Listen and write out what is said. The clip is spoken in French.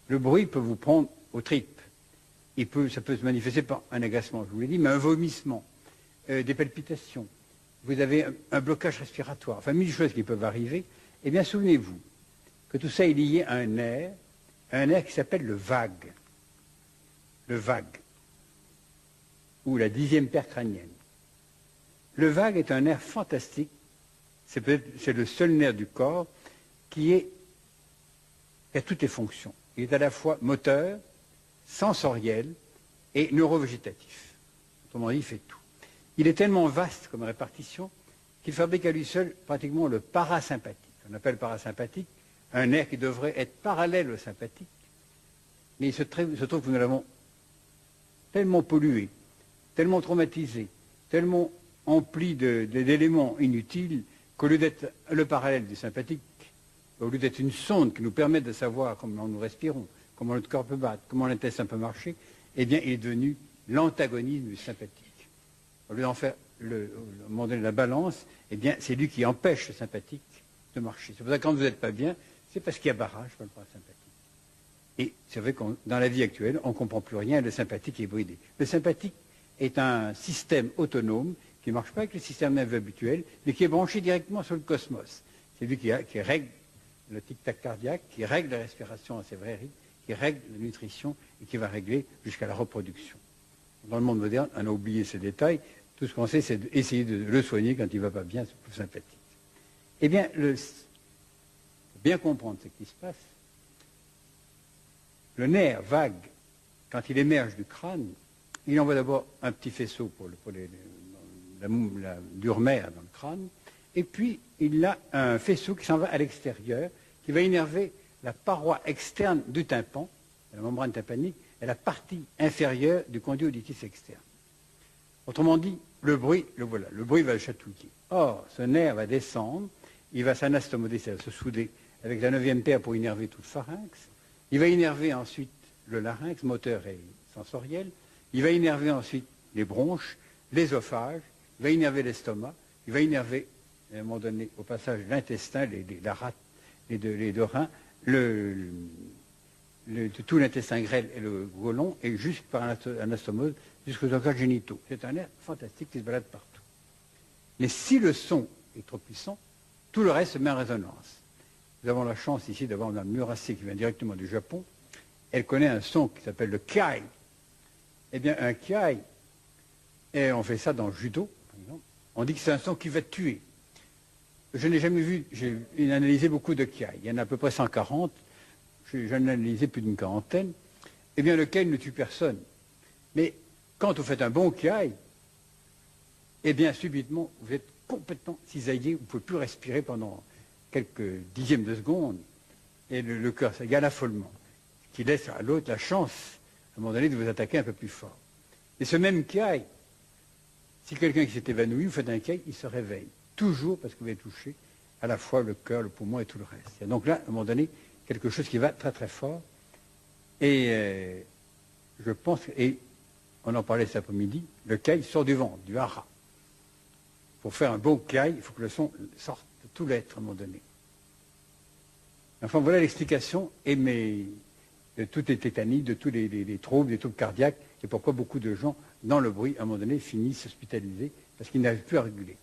le bruit peut vous prendre aux tripes. Ça peut se manifester par un agacement, je vous l'ai dit, mais un vomissement, des palpitations. Vous avez un blocage respiratoire, enfin mille choses qui peuvent arriver. Eh bien, souvenez-vous que tout ça est lié à un nerf qui s'appelle le vague. Le vague, ou la 10e paire crânienne. Le vague est un nerf fantastique. C'est le seul nerf du corps qui a toutes les fonctions. Il est à la fois moteur, sensoriel et neurovégétatif. Autrement dit, il fait tout. Il est tellement vaste comme répartition qu'il fabrique à lui seul pratiquement le parasympathique. On appelle parasympathique un nerf qui devrait être parallèle au sympathique, mais il se trouve que nous l'avons tellement pollué, tellement traumatisé, tellement empli d'éléments inutiles qu'au lieu d'être le parallèle du sympathique, au lieu d'être une sonde qui nous permet de savoir comment nous respirons, comment notre corps peut battre, comment l'intestin peut marcher, eh bien, il est devenu l'antagonisme du sympathique. Au lieu d'en faire le moment donné la balance, eh bien, c'est lui qui empêche le sympathique de marcher. C'est pour ça que quand vous n'êtes pas bien, c'est parce qu'il y a barrage par le parasympathique. Et c'est vrai que dans la vie actuelle, on ne comprend plus rien, le sympathique est bridé. Le sympathique est un système autonome qui ne marche pas avec le système nerveux habituel, mais qui est branché directement sur le cosmos. C'est lui qui règle le tic-tac cardiaque, qui règle la respiration à ses vrais rythmes, qui règle la nutrition et qui va régler jusqu'à la reproduction. Dans le monde moderne, on a oublié ces détails. Tout ce qu'on sait, c'est d'essayer de le soigner quand il ne va pas bien, c'est plus sympathique. Eh bien, pour bien comprendre ce qui se passe, le nerf vague, quand il émerge du crâne, il envoie d'abord un petit faisceau pour la durmère dans le crâne, et puis il a un faisceau qui s'en va à l'extérieur, qui va énerver la paroi externe du tympan, la membrane tympanique, et la partie inférieure du conduit auditif externe. Autrement dit, le bruit, le voilà, le bruit va le chatouiller. Or, ce nerf va descendre, il va s'anastomoder, c'est-à-dire se souder avec la 9e paire pour énerver tout le pharynx. Il va énerver ensuite le larynx, moteur et sensoriel. Il va énerver ensuite les bronches, l'œsophage. Il va énerver l'estomac. Il va énerver, à un moment donné, au passage, l'intestin, la rate, les deux reins, tout l'intestin grêle et le côlon, et juste par anastomose jusqu'aux organes génitaux. C'est un nerf fantastique qui se balade partout. Mais si le son est trop puissant, tout le reste se met en résonance. Nous avons la chance ici d'avoir Mme Murase qui vient directement du Japon. Elle connaît un son qui s'appelle le kiai. Eh bien, un kiai, et on fait ça dans le judo, par exemple, on dit que c'est un son qui va tuer. Je n'ai jamais vu, j'ai analysé beaucoup de kiai. Il y en a à peu près 140. J'en ai analysé plus d'une quarantaine. Eh bien, le kiai ne tue personne. Mais quand vous faites un bon kiai, eh bien, subitement, vous êtes complètement cisaillé, vous ne pouvez plus respirer pendant quelques dixièmes de seconde, et le cœur s'égale affolement, ce qui laisse à l'autre la chance, à un moment donné, de vous attaquer un peu plus fort. Et ce même kiai, si quelqu'un qui s'est évanoui, vous faites un kiai, il se réveille, toujours parce que vous avez touché à la fois le cœur, le poumon et tout le reste. Et donc là, à un moment donné, quelque chose qui va très très fort, et je pense, et on en parlait cet après-midi, le kiai sort du ventre, du hara. Pour faire un bon kiai, il faut que le son sorte de tout l'être à un moment donné. Enfin, voilà l'explication de toutes les tétanies, de tous les troubles, des troubles cardiaques, et pourquoi beaucoup de gens, dans le bruit, à un moment donné, finissent hospitalisés parce qu'ils n'arrivent plus à réguler.